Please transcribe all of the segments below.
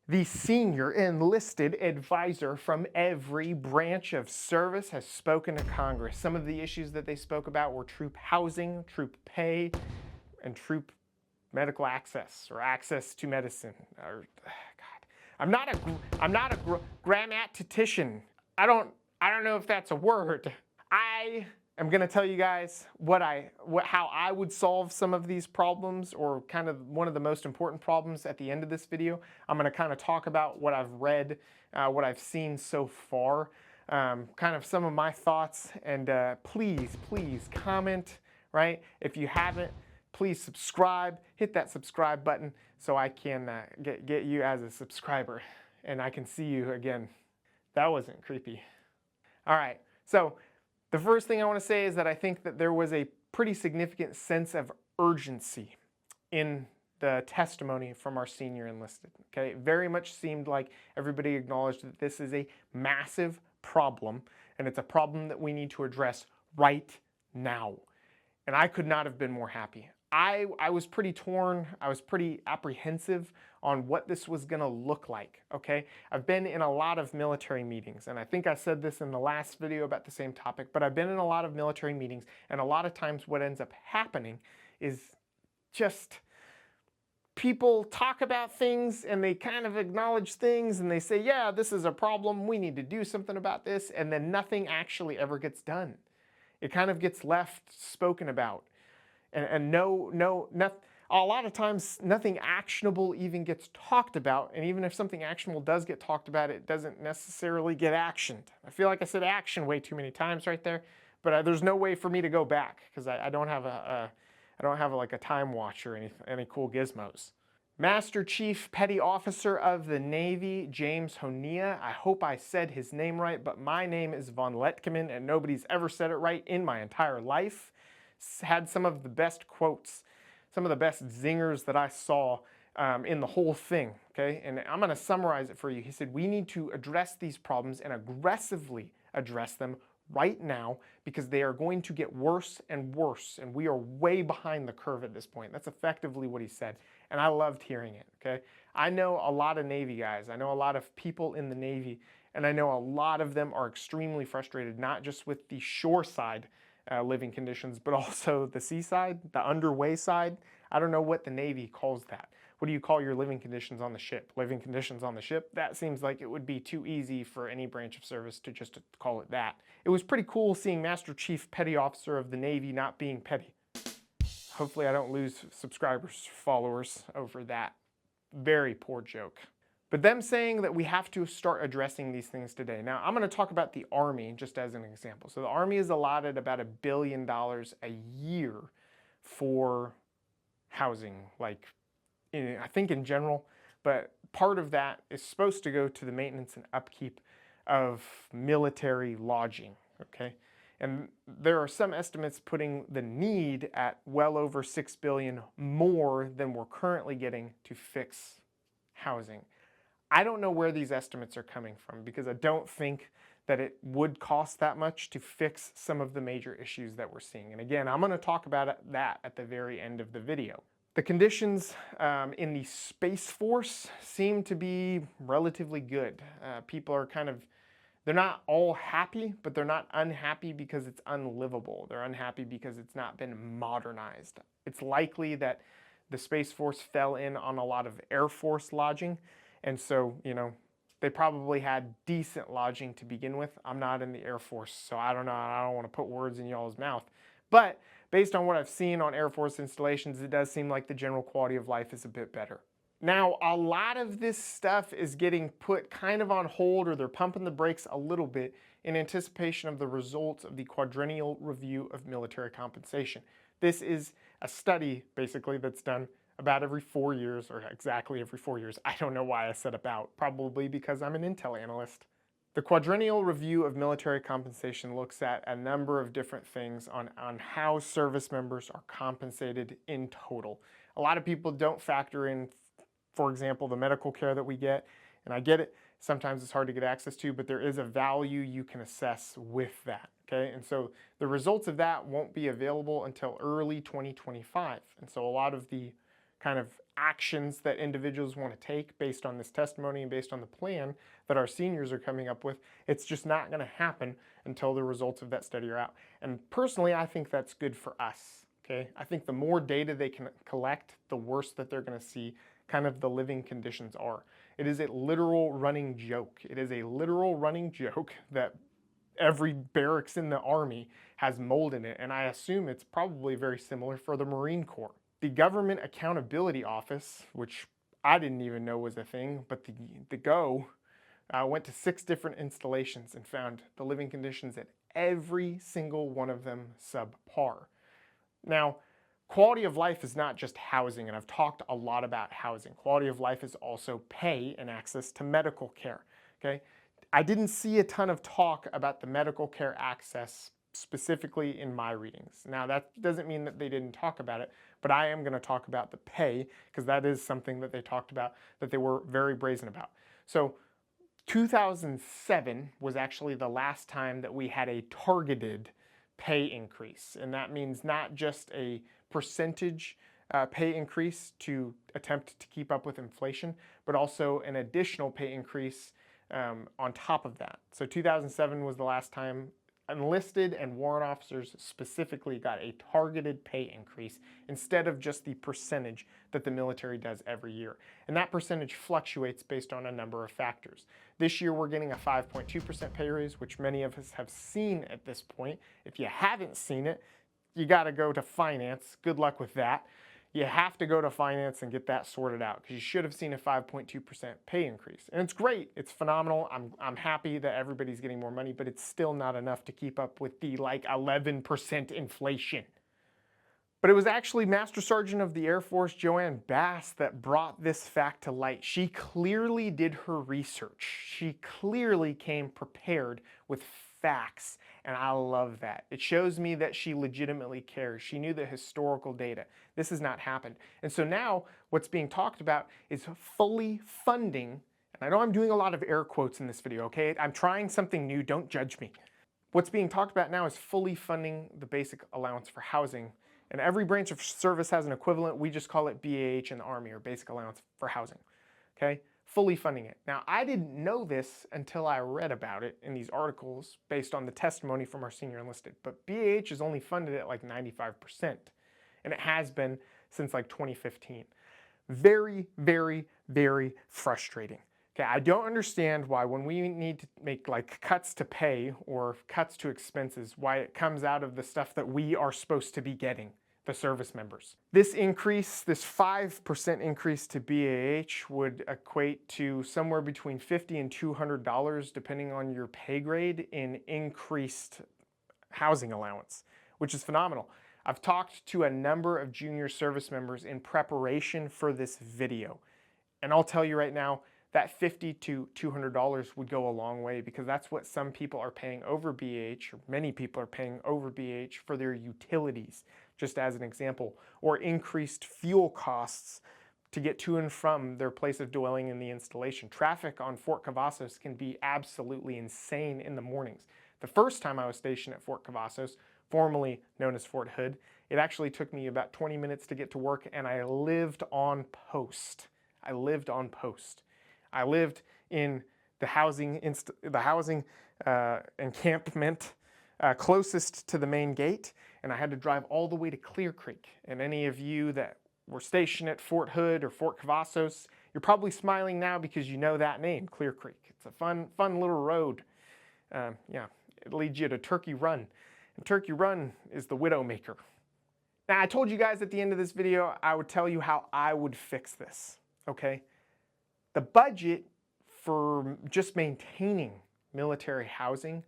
The senior enlisted advisor from every branch of service has spoken to Congress. Some of the issues that they spoke about were troop housing, troop pay, and troop medical access or access to medicine. Or, God, I'm not a grammatician. I don't know if that's a word. I am going to tell you guys how I would solve some of these problems, or kind of one of the most important problems at the end of this video. I'm going to kind of talk about what I've read, what I've seen so far, kind of some of my thoughts, and please comment, right? If you haven't, please subscribe, hit that subscribe button so I can get you as a subscriber and I can see you again. That wasn't creepy. All right, so the first thing I want to say is that I think that there was a pretty significant sense of urgency in the testimony from our senior enlisted. Okay, it very much seemed like everybody acknowledged that this is a massive problem, and it's a problem that we need to address right now. And I could not have been more happy. I was pretty torn. I was pretty apprehensive on what this was going to look like, okay? I've been in a lot of military meetings, and I think I said this in the last video about the same topic, but I've been in a lot of military meetings, and a lot of times what ends up happening is just people talk about things and they kind of acknowledge things and they say, yeah, this is a problem, we need to do something about this, and then nothing actually ever gets done. It kind of gets left spoken about. And a lot of times nothing actionable even gets talked about, and even if something actionable does get talked about, it doesn't necessarily get actioned. I feel like I said action way too many times right there, but there's no way for me to go back because I don't have like a time watch or any cool gizmos. Master Chief Petty Officer of the Navy, James Honea. I hope I said his name right, but my name is von Letkeman, and nobody's ever said it right in my entire life. Had some of the best quotes, some of the best zingers that I saw in the whole thing, okay? And I'm going to summarize it for you. He said, we need to address these problems and aggressively address them right now because they are going to get worse and worse, and we are way behind the curve at this point. That's effectively what he said, and I loved hearing it, okay? I know a lot of Navy guys. I know a lot of people in the Navy, and I know a lot of them are extremely frustrated, not just with the shore side living conditions, but also the seaside, the underway side. I don't know what the Navy calls that. What do you call your living conditions on the ship? Living conditions on the ship? That seems like it would be too easy for any branch of service to just call it that. It was pretty cool seeing Master Chief Petty Officer of the Navy not being petty. Hopefully I don't lose subscribers, followers over that. Very poor joke. But them saying that we have to start addressing these things today. Now, I'm going to talk about the Army just as an example. So the Army is allotted about $1 billion a year for housing, like I think in general, but part of that is supposed to go to the maintenance and upkeep of military lodging, okay? And there are some estimates putting the need at well over $6 billion more than we're currently getting to fix housing. I don't know where these estimates are coming from because I don't think that it would cost that much to fix some of the major issues that we're seeing. And again, I'm going to talk about that at the very end of the video. The conditions in the Space Force seem to be relatively good. People are they're not all happy, but they're not unhappy because it's unlivable. They're unhappy because it's not been modernized. It's likely that the Space Force fell in on a lot of Air Force lodging. And so, they probably had decent lodging to begin with. I'm not in the Air Force, so I don't know. I don't want to put words in y'all's mouth. But based on what I've seen on Air Force installations, it does seem like the general quality of life is a bit better. Now, a lot of this stuff is getting put kind of on hold, or they're pumping the brakes a little bit in anticipation of the results of the Quadrennial Review of Military Compensation. This is a study, basically, that's done about every 4 years, or exactly every 4 years. I don't know why I said about, probably because I'm an intel analyst. The Quadrennial Review of Military Compensation looks at a number of different things on how service members are compensated in total. A lot of people don't factor in, for example, the medical care that we get, and I get it. Sometimes it's hard to get access to, but there is a value you can assess with that, okay? And so the results of that won't be available until early 2025. And so a lot of the kind of actions that individuals want to take based on this testimony and based on the plan that our seniors are coming up with. It's just not going to happen until the results of that study are out. And personally, I think that's good for us. Okay, I think the more data they can collect, the worse that they're going to see kind of the living conditions are. It is a literal running joke. It is a literal running joke that every barracks in the Army has mold in it, and I assume it's probably very similar for the Marine Corps. The Government Accountability Office, which I didn't even know was a thing, but the GO went to 6 different installations and found the living conditions at every single one of them subpar. Now, quality of life is not just housing, and I've talked a lot about housing. Quality of life is also pay and access to medical care. Okay, I didn't see a ton of talk about the medical care access specifically in my readings. Now, that doesn't mean that they didn't talk about it, but I am going to talk about the pay because that is something that they talked about, that they were very brazen about. So 2007 was actually the last time that we had a targeted pay increase, and that means not just a percentage pay increase to attempt to keep up with inflation, but also an additional pay increase on top of that. So 2007 was the last time enlisted and warrant officers specifically got a targeted pay increase instead of just the percentage that the military does every year. And that percentage fluctuates based on a number of factors. This year we're getting a 5.2% pay raise, which many of us have seen at this point. If you haven't seen it, you got to go to finance. Good luck with that. You have to go to finance and get that sorted out because you should have seen a 5.2% pay increase. And it's great. It's phenomenal. I'm happy that everybody's getting more money, but it's still not enough to keep up with the like 11% inflation. But it was actually Master Sergeant of the Air Force Joanne Bass that brought this fact to light. She clearly did her research. She clearly came prepared with facts, and I love that. It shows me that she legitimately cares. She knew the historical data. This has not happened. And so now what's being talked about is fully funding, and I know I'm doing a lot of air quotes in this video, okay? I'm trying something new, don't judge me. What's being talked about now is fully funding the basic allowance for housing, and every branch of service has an equivalent. We just call it BAH in the Army, or basic allowance for housing, okay? Fully funding it. Now, I didn't know this until I read about it in these articles based on the testimony from our senior enlisted, but BAH is only funded at like 95%, and it has been since like 2015. Very, very, very frustrating. Okay, I don't understand why when we need to make like cuts to pay or cuts to expenses, why it comes out of the stuff that we are supposed to be getting, the service members. This increase, this 5% increase to BAH would equate to somewhere between $50 and $200 depending on your pay grade in increased housing allowance, which is phenomenal. I've talked to a number of junior service members in preparation for this video, and I'll tell you right now, that $50 to $200 would go a long way because that's what some people are paying over BAH, or many people are paying over BAH for their utilities, just as an example, or increased fuel costs to get to and from their place of dwelling in the installation. Traffic on Fort Cavazos can be absolutely insane in the mornings. The first time I was stationed at Fort Cavazos, formerly known as Fort Hood, it actually took me about 20 minutes to get to work, and I lived on post. I lived in the housing encampment closest to the main gate, and I had to drive all the way to Clear Creek. And any of you that were stationed at Fort Hood or Fort Cavazos, you're probably smiling now because you know that name, Clear Creek. It's a fun little road. Yeah, it leads you to Turkey Run, and Turkey Run is the Widowmaker. Now, I told you guys at the end of this video I would tell you how I would fix this, okay? The budget for just maintaining military housing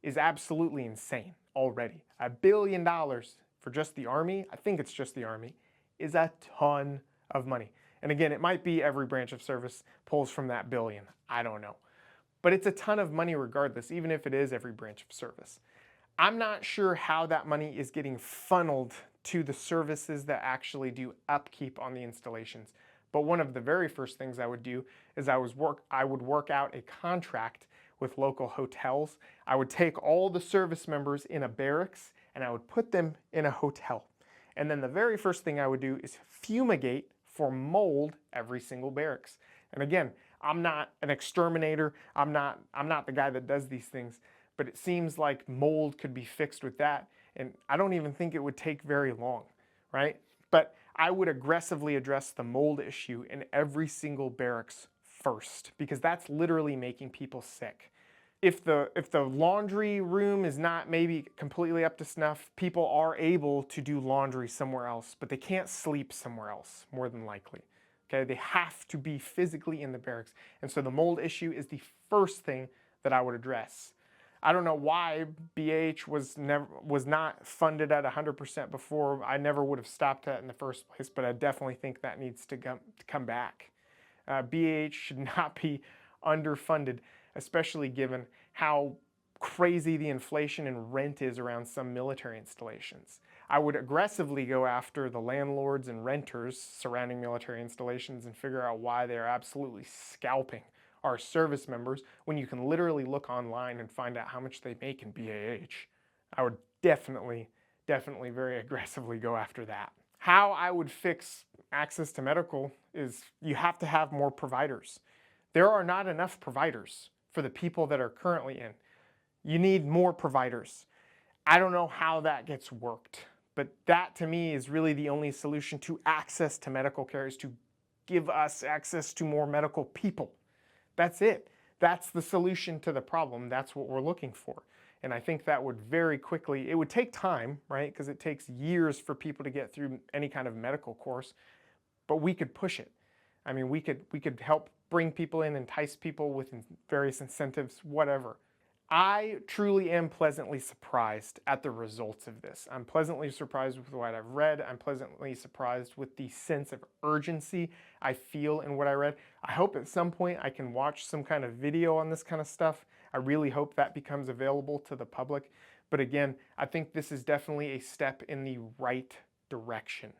is absolutely insane already. $1 billion for just the Army, I think it's just the Army, is a ton of money. And again, it might be every branch of service pulls from that billion. I don't know. But it's a ton of money regardless, even if it is every branch of service. I'm not sure how that money is getting funneled to the services that actually do upkeep on the installations. But one of the very first things I would do is I would work out a contract with local hotels. I would take all the service members in a barracks and I would put them in a hotel. And then the very first thing I would do is fumigate for mold every single barracks. And again, I'm not an exterminator. I'm not the guy that does these things, but it seems like mold could be fixed with that. And I don't even think it would take very long, right? But I would aggressively address the mold issue in every single barracks first, because that's literally making people sick. If the laundry room is not maybe completely up to snuff, people are able to do laundry somewhere else, but they can't sleep somewhere else, more than likely. Okay, they have to be physically in the barracks. And so the mold issue is the first thing that I would address. I don't know why BH was not funded at 100% before. I never would have stopped that in the first place, but I definitely think that needs to come back. BH should not be underfunded, especially given how crazy the inflation in rent is around some military installations. I would aggressively go after the landlords and renters surrounding military installations and figure out why they're absolutely scalping our service members when you can literally look online and find out how much they make in BAH. I would definitely very aggressively go after that. How I would fix access to medical is you have to have more providers. There are not enough providers for the people that are currently in. You need more providers. I don't know how that gets worked, but that to me is really the only solution to access to medical care, is to give us access to more medical people. That's it. That's the solution to the problem. That's what we're looking for. And I think that would very quickly, it would take time, right? Because it takes years for people to get through any kind of medical course, but we could push it. I mean, we could help bring people in, entice people with various incentives, whatever. I truly am pleasantly surprised at the results of this. I'm pleasantly surprised with what I've read. I'm pleasantly surprised with the sense of urgency I feel in what I read. I hope at some point I can watch some kind of video on this kind of stuff. I really hope that becomes available to the public. But again, I think this is definitely a step in the right direction.